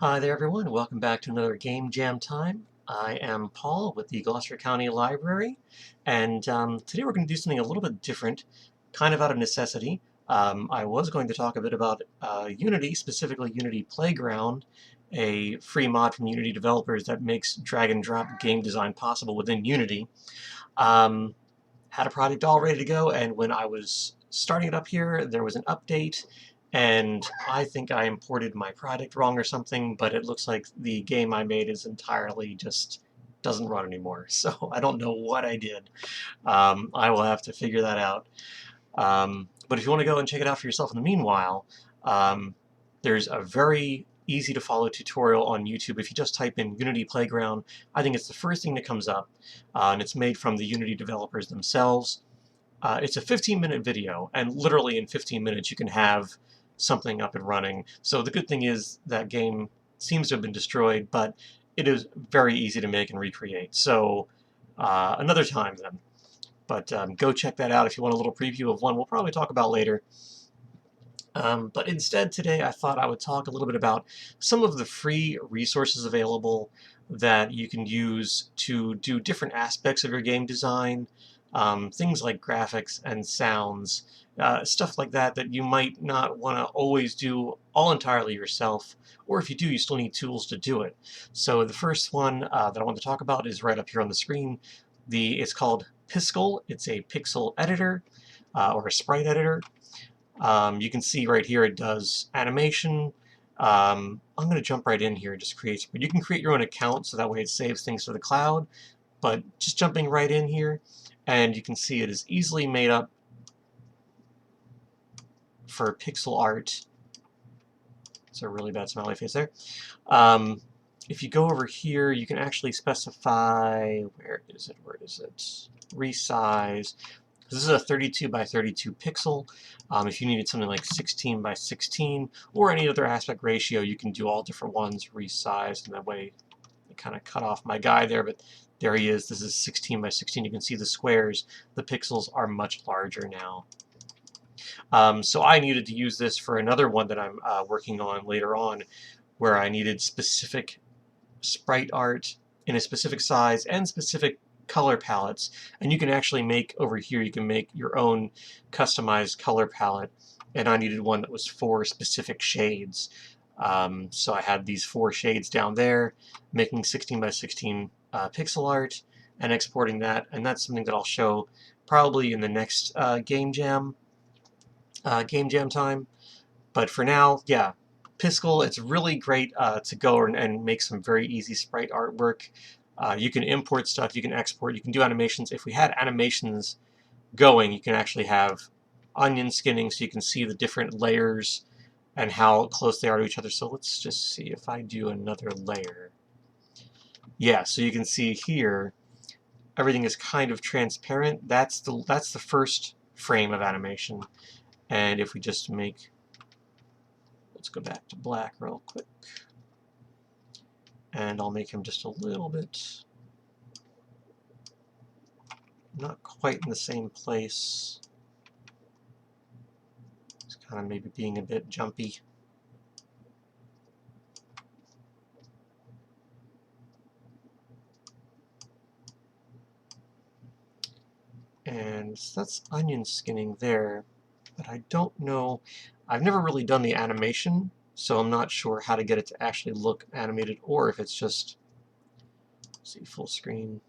Hi there everyone, welcome back to another Game Jam time. I am Paul with the Gloucester County Library, and today we're going to do something a little bit different, kind of out of necessity. I was going to talk a bit about Unity, specifically Unity Playground, a free mod from Unity developers that makes drag and drop game design possible within Unity. Had a project all ready to go, and when I was starting it up here, there was an update, and I think I imported my product wrong or something, but it looks like the game I made is entirely just doesn't run anymore. So I don't know what I did. I will have to figure that out. But if you want to go and check it out for yourself in the meanwhile, um, there's a very easy to follow tutorial on YouTube. If you just type in Unity Playground, I think it's the first thing that comes up, and it's made from the Unity developers themselves. It's a 15-minute video, and literally in 15 minutes you can have something up and running. So the good thing is that game seems to have been destroyed, but it is very easy to make and recreate. So another time then. But go check that out if you want a little preview of one we'll probably talk about later. But instead today I thought I would talk a little bit about some of the free resources available that you can use to do different aspects of your game design, things like graphics and sounds, stuff like that that you might not want to always do all entirely yourself, or if you do, you still need tools to do it. So the first one that I want to talk about is right up here on the screen. It's called Piskel. It's a pixel editor or a sprite editor. You can see right here it does animation. I'm going to jump right in here and just create. You can create your own account so that way it saves things to the cloud. But just jumping right in here, and you can see it is easily made up for PixelArt. It's a really bad smiley face there. If you go over here, you can actually specify, where is it, resize. This is a 32 by 32 pixel. If you needed something like 16 by 16 or any other aspect ratio, you can do all different ones, resize, and that way I kind of cut off my guy there, but there he is. This is 16 by 16. You can see the squares. The pixels are much larger now. So I needed to use this for another one that I'm working on later on, where I needed specific sprite art in a specific size and specific color palettes, and you can actually make over here, you can make your own customized color palette, and I needed one that was 4 specific shades. So I had these 4 shades down there, making 16 by 16 pixel art and exporting that, and that's something that I'll show probably in the next Game Jam time. But for now, yeah, Piskel, it's really great to go and make some very easy sprite artwork. You can import stuff, you can export, you can do animations. If we had animations going, you can actually have onion skinning so you can see the different layers and how close they are to each other. So let's just see if I do another layer. Yeah, so you can see here everything is kind of transparent. That's the first frame of animation. And if we just make, let's go back to black real quick. And I'll make him just a little bit, not quite in the same place. It's kind of maybe being a bit jumpy. And so that's onion skinning there, but I don't know, I've never really done the animation, so I'm not sure how to get it to actually look animated, or if it's just, let's see, full screen.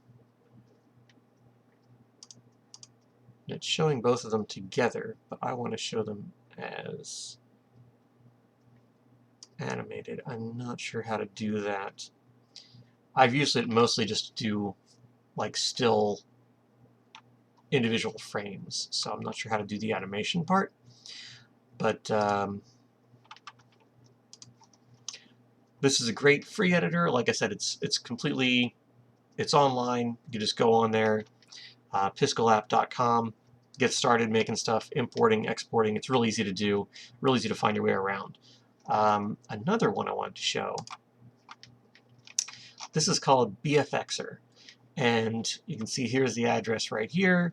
And it's showing both of them together, but I want to show them as animated. I'm not sure how to do that. I've used it mostly just to do like still individual frames, so I'm not sure how to do the animation part. But this is a great free editor. Like I said, it's online. You just go on there, PixelArt.com, get started making stuff, importing, exporting. It's real easy to do, real easy to find your way around. Another one I wanted to show. This is called BFXer, and you can see here's the address right here.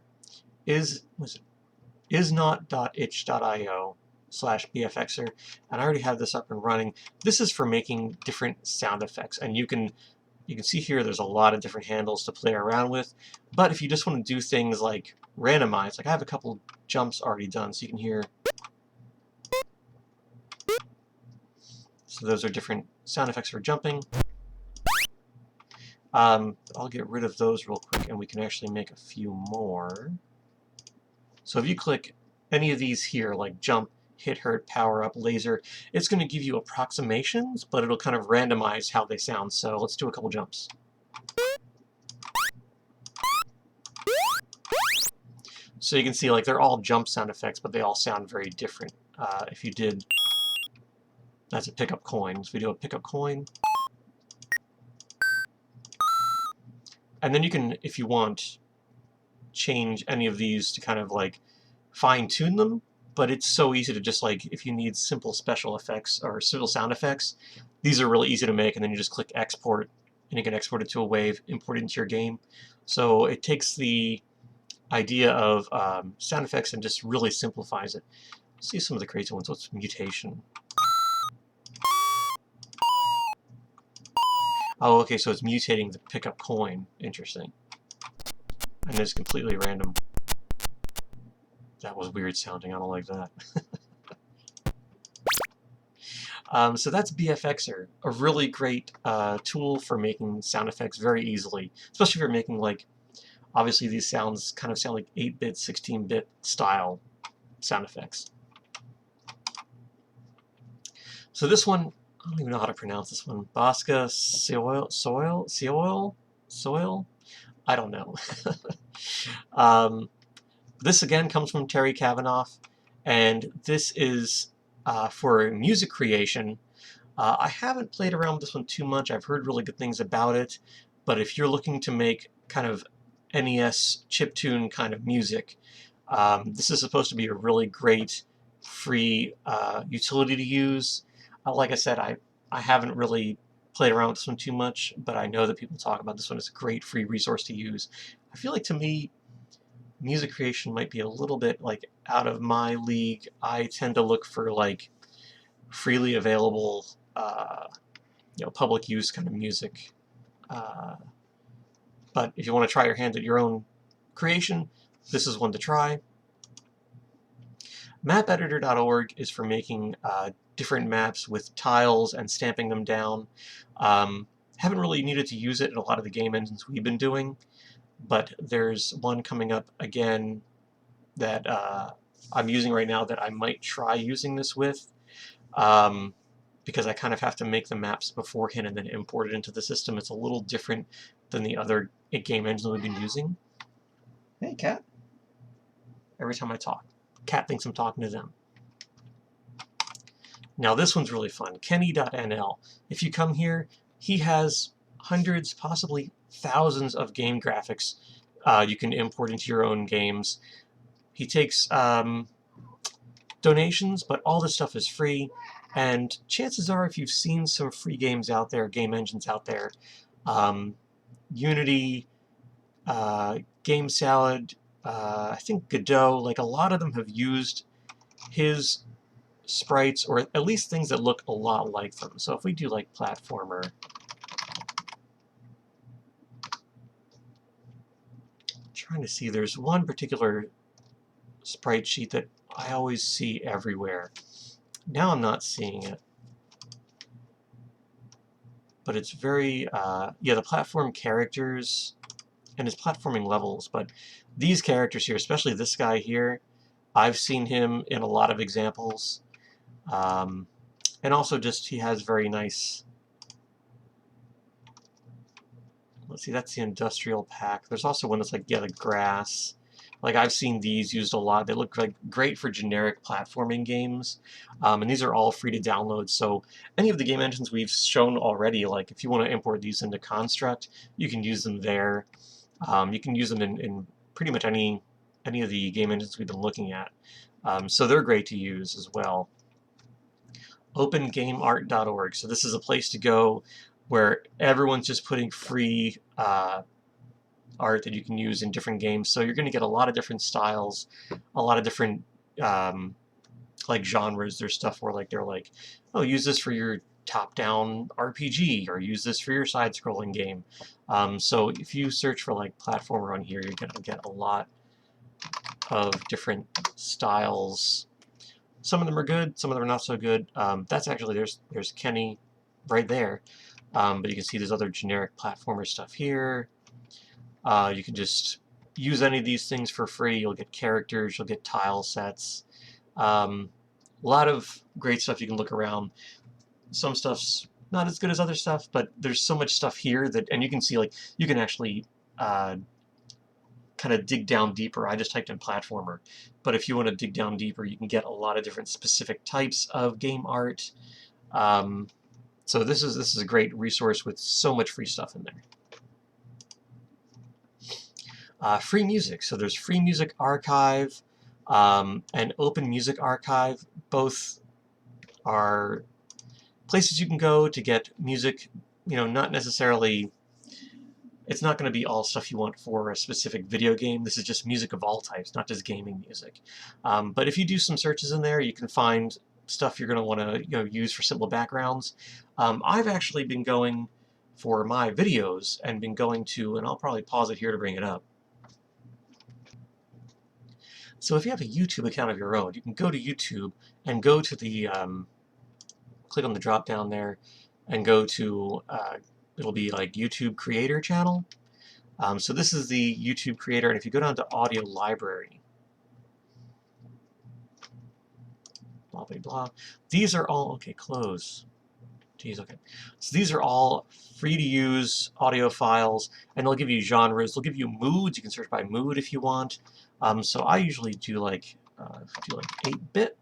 Isnot.itch.io. /bfxer, and I already have this up and running. This is for making different sound effects, and you can see here there's a lot of different handles to play around with. But if you just want to do things like randomize, like I have a couple jumps already done, so you can hear. So those are different sound effects for jumping. I'll get rid of those real quick, and we can actually make a few more. So if you click any of these here, like jump, hit, hurt, power up, laser, it's going to give you approximations, but it'll kind of randomize how they sound. So let's do a couple jumps. So you can see like they're all jump sound effects, but they all sound very different. If you did, that's a pickup coin. So we do a pickup coin. And then you can, if you want, change any of these to kind of like fine-tune them, but it's so easy to just like, if you need simple special effects or simple sound effects, these are really easy to make, and then you just click export, and you can export it to a wave, import it into your game. So it takes the idea of sound effects and just really simplifies it. See some of the crazy ones. What's mutation? Oh, okay, so it's mutating the pickup coin. Interesting. And it's completely random. That was weird sounding. I don't like that. So that's BFXer, a really great tool for making sound effects very easily, especially if you're making, like, obviously these sounds kind of sound like 8-bit, 16-bit style sound effects. So this one, I don't even know how to pronounce this one. Bosca soil? I don't know. This again comes from Terry Kavanaugh, and this is for music creation. I haven't played around with this one too much. I've heard really good things about it, but if you're looking to make kind of NES chiptune kind of music, this is supposed to be a really great free utility to use. Like I said, I haven't really played around with this one too much, but I know that people talk about this one as a great free resource to use. I feel like, to me, music creation might be a little bit like out of my league. I tend to look for like freely available, public use kind of music. But if you want to try your hand at your own creation, this is one to try. Mapeditor.org is for making different maps with tiles and stamping them down. Haven't really needed to use it in a lot of the game engines we've been doing, but there's one coming up again that I'm using right now that I might try using this with, because I kind of have to make the maps beforehand and then import it into the system. It's a little different than the other game engines we've been using. Hey, cat. Every time I talk, cat thinks I'm talking to them. Now this one's really fun. Kenny.nl. If you come here, he has hundreds, possibly thousands of game graphics you can import into your own games. He takes donations, but all this stuff is free, and chances are, if you've seen some free games out there, game engines out there, Unity, Game Salad, I think Godot, like a lot of them have used his sprites, or at least things that look a lot like them. So if we do like platformer, I'm trying to see, there's one particular sprite sheet that I always see everywhere. Now I'm not seeing it, but it's very, yeah, the platform characters and his platforming levels, but these characters here, especially this guy here, I've seen him in a lot of examples. And also just, he has very nice, let's see, that's the industrial pack. There's also one that's like, yeah, the grass. Like, I've seen these used a lot. They look like great for generic platforming games. And these are all free to download. So any of the game engines we've shown already, like if you want to import these into Construct, you can use them there. You can use them in pretty much any of the game engines we've been looking at. So they're great to use as well. OpenGameArt.org. So this is a place to go where everyone's just putting free art that you can use in different games. So you're going to get a lot of different styles, a lot of different like like genres. There's stuff where like they're like, oh, use this for your top-down RPG, or use this for your side-scrolling game. So if you search for like platformer on here, you're gonna get a lot of different styles. Some of them are good, some of them are not so good. That's actually, there's Kenny right there. But you can see there's other generic platformer stuff here. You can just use any of these things for free. You'll get characters, you'll get tile sets. A lot of great stuff you can look around. Some stuff's not as good as other stuff, but there's so much stuff here that, and you can see like, you can actually kind of dig down deeper. I just typed in platformer, but if you want to dig down deeper, you can get a lot of different specific types of game art. So this is a great resource with so much free stuff in there. Free music. So there's Free Music Archive and Open Music Archive. Both are places you can go to get music. You know, not necessarily. It's not going to be all stuff you want for a specific video game. This is just music of all types, not just gaming music. But if you do some searches in there, you can find stuff you're going to want to use for simple backgrounds. I've actually been going for my videos and been going to, and I'll probably pause it here to bring it up. So if you have a YouTube account of your own, you can go to YouTube and go to the, click on the drop down there and go to, it'll be like YouTube Creator Channel. So this is the YouTube Creator, and if you go down to Audio Library, blah, blah, blah. These are all, okay, close. Geez, okay. So these are all free to use audio files, and they'll give you genres, they'll give you moods. You can search by mood if you want. So I usually do like 8-bit.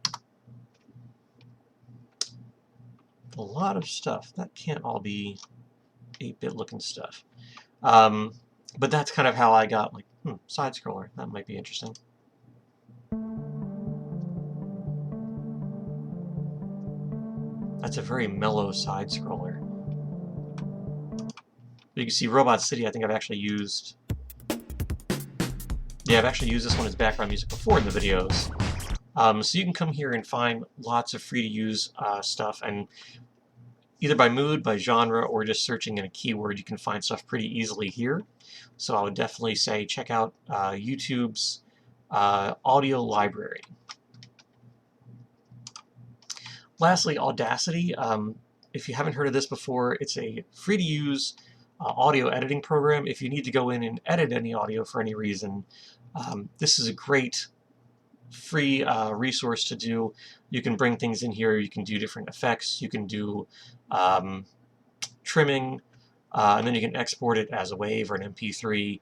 A lot of stuff. That can't all be 8-bit looking stuff. But that's kind of how I got like, side scroller. That might be interesting. That's a very mellow side scroller. You can see Robot City, I think I've actually used. Yeah, I've actually used this one as background music before in the videos. So you can come here and find lots of free to use stuff, and either by mood, by genre, or just searching in a keyword, you can find stuff pretty easily here. So I would definitely say check out YouTube's Audio Library. Lastly, Audacity. If you haven't heard of this before, it's a free-to-use audio editing program. If you need to go in and edit any audio for any reason, this is a great free resource to do. You can bring things in here, you can do different effects, you can do trimming, and then you can export it as a WAV or an MP3.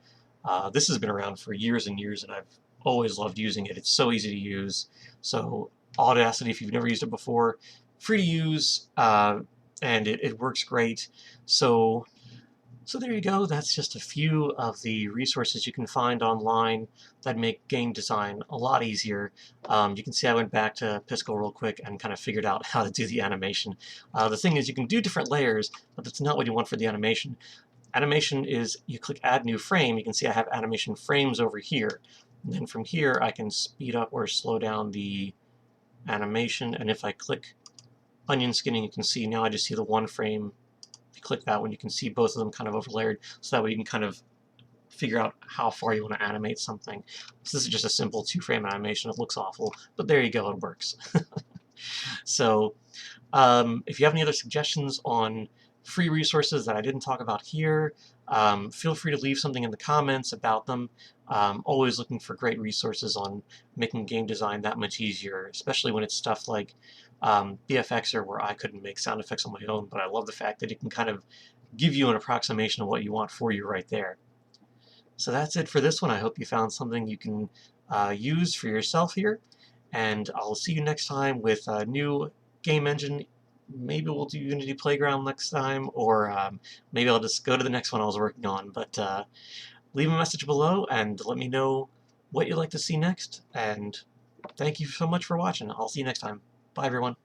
This has been around for years and years, and I've always loved using it. It's so easy to use. So Audacity, if you've never used it before, free to use, and it works great. So there you go. That's just a few of the resources you can find online that make game design a lot easier. You can see I went back to Piskel real quick and kind of figured out how to do the animation. The thing is, you can do different layers, but that's not what you want for the animation. Animation is, you click Add New Frame, you can see I have animation frames over here. And then from here, I can speed up or slow down the animation, and if I click onion skinning, you can see now I just see the one frame. If you click that one, you can see both of them kind of overlaid, so that way you can kind of figure out how far you want to animate something. So this is just a simple 2-frame animation. It looks awful, but there you go, it works. So if you have any other suggestions on free resources that I didn't talk about here, feel free to leave something in the comments about them. Always looking for great resources on making game design that much easier, especially when it's stuff like BFXer, where I couldn't make sound effects on my own, but I love the fact that it can kind of give you an approximation of what you want for you right there. So that's it for this one. I hope you found something you can use for yourself here, and I'll see you next time with a new game engine. Maybe we'll do Unity Playground next time, or maybe I'll just go to the next one I was working on. But leave a message below and let me know what you'd like to see next. And thank you so much for watching. I'll see you next time. Bye, everyone.